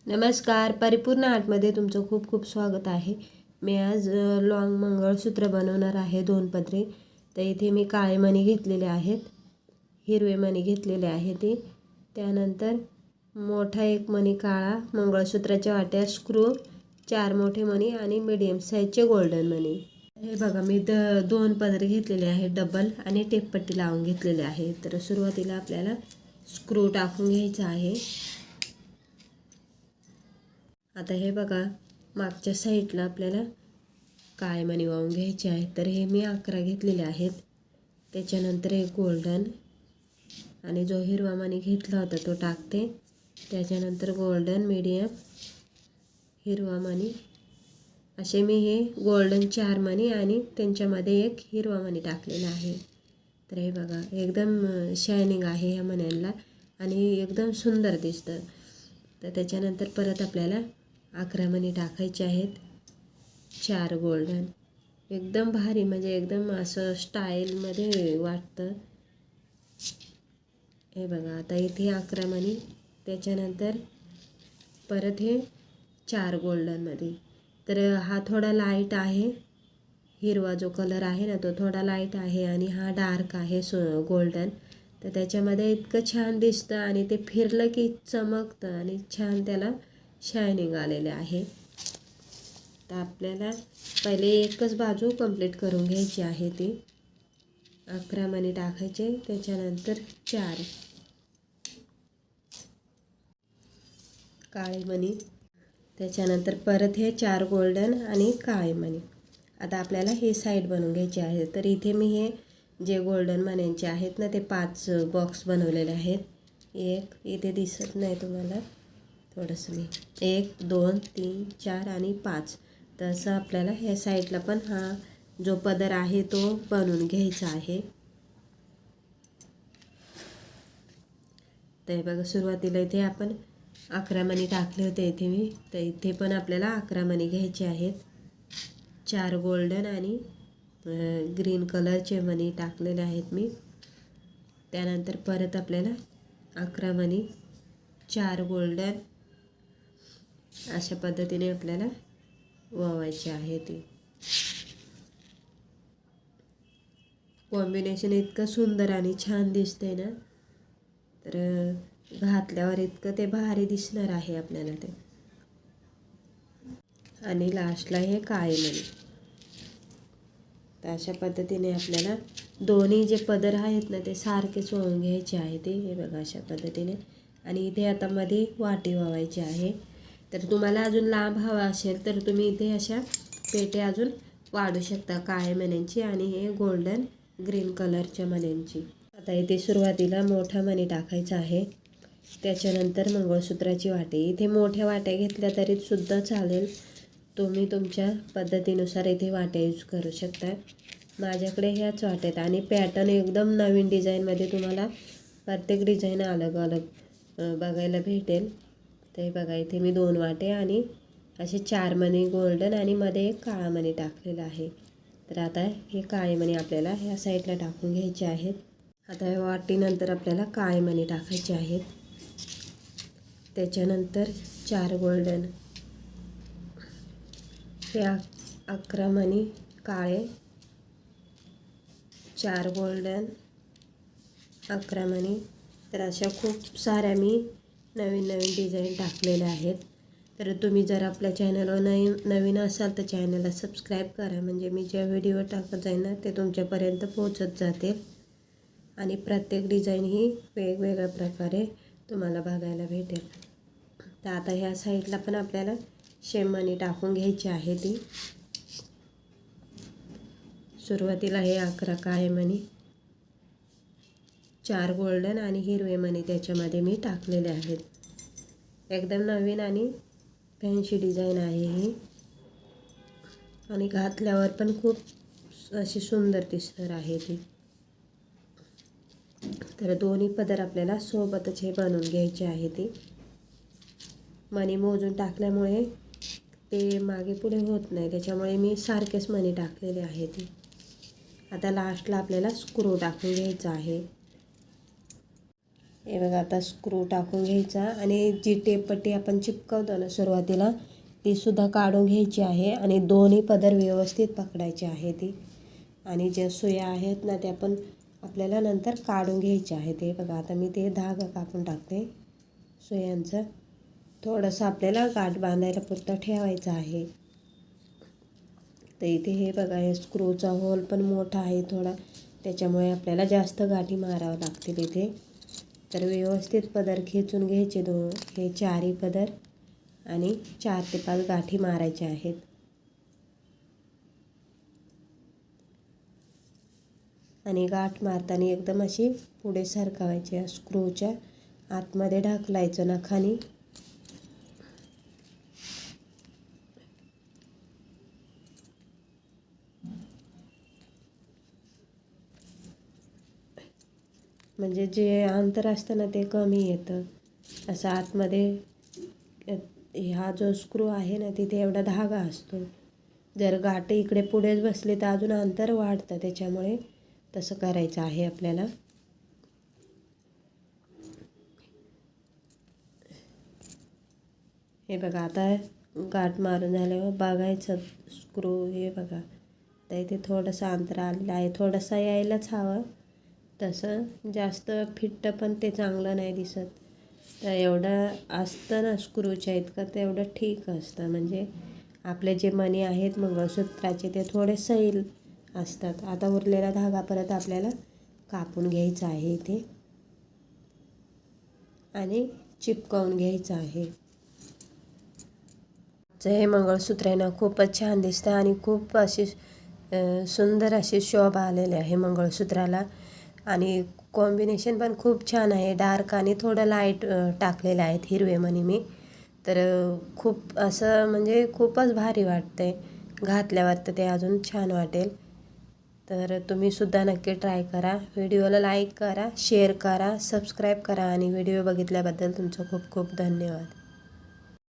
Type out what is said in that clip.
नमस्कार, परिपूर्ण आर्टमध्ये तुमचं खूप खूप स्वागत आहे. मी आज लॉंग मंगळसूत्र बनवणार आहे 2 पदरी. तर इथे मी काळे मणी घेतलेले आहेत, हिरवे मणी घेतलेले आहे ते. त्यानंतर मोठा एक मणी काळा, मंगळसूत्राच्या वाट्या, स्क्रू, 4 मोठे मणी आणि मीडियम साईजचे गोल्डन मणी. हे बघा, मी 2 पदरी घेतलेले आहेत डबल आणि टेपपट्टी लावून घेतलेली आहे. तर सुरुवातीला आपल्याला स्क्रू टाकून घ्यायचा आहे. आता हे बघा, मागच्या साईडला आपल्याला काळे मणी वाहून घ्यायचे आहेत. तर हे मी 11 घेतलेले आहेत. त्याच्यानंतर एक गोल्डन आणि जो हिरवा मणी घेतला होता तो टाकते. त्याच्यानंतर गोल्डन, मीडियम, हिरवा मणी, असे मी हे गोल्डन 4 मणी आणि त्यांच्यामध्ये एक हिरवा मणी टाकलेला आहे. तर हे बघा, एकदम शायनिंग आहे ह्या मण्यांना आणि एकदम सुंदर दिसतं. तर त्याच्यानंतर परत आपल्याला 11 मणी टाकायचे आहेत, 4 गोल्डन. एकदम भारी, म्हणजे एकदम असं स्टाईलमध्ये वाटतं. हे बघा, आता इथे 11 मणी, त्याच्यानंतर परत हे 4 गोल्डनमध्ये. तर हा थोडा लाईट आहे, हिरवा जो कलर आहे ना तो थोडा लाईट आहे आणि हा डार्क आहे गोल्डन. तर त्याच्यामध्ये इतकं छान दिसतं आणि ते फिरलं की चमकतं आणि छान त्याला शायनिंग आलेले आहे. तर आपल्याला पहिले एकच बाजू कंप्लीट करून घ्यायची आहे. ती 11 मणी टाकायचे, त्याच्यानंतर 4 काळे मणी, त्याच्यानंतर परत हे 4 गोल्डन आणि काळे मणी. आता आपल्याला हे साईड बनवून घ्यायची आहे. तर इथे मी हे जे गोल्डन मण्यांचे आहेत ना ते 5 बॉक्स बनवलेले आहेत. एक इथे दिसत नाही तुम्हाला, थोडंसं मी 1 2 3 4 आणि 5. तसं आपल्याला ह्या साईडला पण हा जो पदर आहे तो बनवून घ्यायचा आहे. तर बघा, सुरुवातीला इथे आपण 11 मणी टाकले होते इथे मी. तर इथे पण आपल्याला 11 मणी घ्यायचे आहेत. 4 गोल्डन आणि ग्रीन कलरचे मणी टाकलेले आहेत मी. त्यानंतर परत आपल्याला 11 मणी, 4 गोल्डन, अशा पद्धतीने आपल्याला ववायचे आहे. ते कॉम्बिनेशन इतकं सुंदर आणि छान दिसतंय ना, तर घातल्यावर इतकं ते भारी दिसणार आहे आपल्याला ते. आणि लास्टला हे काळे मणी. तर अशा पद्धतीने आपल्याला दोन्ही जे पदर आहेत ना ते सारखेच वळून घ्यायचे आहे. ते हे बघा, अशा पद्धतीने. आणि इथे आता मध्ये वाटी ववायची आहे. तर तुम्हाला अजून लांब हवा असेल तर तुम्ही इथे अशा पेट्या अजून वाढू शकता, काळ्या मण्यांची आणि हे गोल्डन ग्रीन कलरच्या मण्यांची. आता इथे सुरुवातीला मोठा मणी टाकायचा आहे, त्याच्यानंतर मंगळसूत्राची वाटी. इथे मोठ्या वाट्या घेतल्या तरी सुद्धा चालेल, तुम्ही तुमच्या पद्धतीनुसार इथे वाट्या यूज करू शकता. माझ्याकडे ह्याच वाट्यात आणि पॅटर्न एकदम नवीन डिझाईनमध्ये तुम्हाला प्रत्येक डिझाईन अलग अलग बघायला भेटेल. ते बघा, इथे मी 2 वाटे आणि असे 4 मणी गोल्डन आणि मध्ये एक काळा मणी टाकलेला आहे. तर आता हे काळे मणी आपल्याला ह्या साईडला टाकून घ्यायचे आहेत. आता या वाटीनंतर आपल्याला काळे मणी टाकायचे आहेत. त्याच्यानंतर 4 गोल्डन, हे 11 मणी काळे, 4 गोल्डन, 11 मणी. तर अशा खूप साऱ्या मी नवीन नवीन डिझाईन टाकलेल्या आहेत. तर तुम्ही जर आपल्या चॅनलवर नवीन असाल तर चॅनलला सबस्क्राईब करा, म्हणजे मी जे व्हिडिओ टाकत जाईन ना ते तुमच्यापर्यंत पोहोचत जातील आणि प्रत्येक डिझाईन ही वेगवेगळ्या प्रकारे तुम्हाला बघायला भेटेल. तर आता ह्या साईडला पण आपल्याला शेम मणी टाकून घ्यायची आहे. ती सुरुवातीला हे 11 काळे मणी, 4 गोल्डन आणि हिरवे मणी त्याच्यामध्ये मी टाकलेले आहेत. एकदम नवीन आणि फॅन्सी डिझाईन आहे ही आणि घातल्यावर पण खूप अशी सुंदर दिसणार आहे ती. तर दोन्ही पदर आपल्याला सोबतच हे बनवून घ्यायचे आहे. ती मणी मोजून टाकल्यामुळे ते मागे पुढे होत नाही, त्याच्यामुळे मी सारखेच मणी टाकलेले आहे. ती आता लास्टला आपल्याला स्क्रू टाकून घ्यायचा आहे. हे बघा आता स्क्रू टाकून घ्यायचा आणि जी टेपपट्टी आपण चिपकवतो ना सुरुवातीला ती सुद्धा काढून घ्यायची आहे आणि दोन्ही पदर व्यवस्थित पकडायचे आहे ती. आणि ज्या सुया आहेत ना त्या पण आपल्याला नंतर काढून घ्यायच्या आहेत. हे बघा आता मी ते धागा कापून टाकते सुयांचं. थोडंसं आपल्याला गाठ बांधायला पुरतं ठेवायचं आहे. तर इथे हे बघा हे स्क्रूचा होल पण मोठा आहे थोडा, त्याच्यामुळे आपल्याला जास्त गाठी मारावं लागतील इथे. तर व्यवस्थित पदर खेचून घ्यायचे हे चारही पदर आणि 4 ते 5 गाठी मारायच्या आहेत. आणि गाठ मारताना एकदम अशी पुढे सरकवायची, स्क्रूच्या आतमध्ये ढकलायचं नखानी. म्हणजे जे अंतर असतं ना ते कमी येतं. असं आतमध्ये हा जो स्क्रू आहे ना तिथे एवढा धागा असतो. जर गाठ इकडे पुढेच बसली तर अजून अंतर वाढतं, त्याच्यामुळे तसं करायचं आहे आपल्याला. हे बघा आता गाठ मारून झाल्यावर बघायचं स्क्रू. हे बघा तर इथे थोडंसं अंतर आलेलं आहे, थोडंसं यायलाच हवं. तसं जास्त फिट्ट पण ते चांगलं नाही दिसत. तर एवढं असतं ना स्क्रूच्या इतकं तेवढं ठीक असतं. म्हणजे आपले जे मणी आहेत मंगळसूत्राचे ते थोडे सैल असतात. आता उरलेला धागा परत आपल्याला कापून घ्यायचा आहे इथे आणि चिपकवून घ्यायचं आहे. हे मंगळसूत्र आहे ना खूपच छान दिसतं आणि खूप अशी सुंदर अशी शोभा आलेली आहे मंगळसूत्राला. आणि कॉम्बिनेशन पण खूप छान आहे, डार्क आणि थोडं लाईट टाकलेलं आहेत हिरवे मणी मी. तर खूप असं म्हणजे खूपच भारी वाटतंय घातल्यावर, तर ते अजून छान वाटेल. तर तुम्ही सुद्धा नक्की ट्राय करा. व्हिडिओला लाईक करा, शेअर करा, सबस्क्राईब करा आणि व्हिडिओ बघितल्याबद्दल तुमचं खूप खूप धन्यवाद.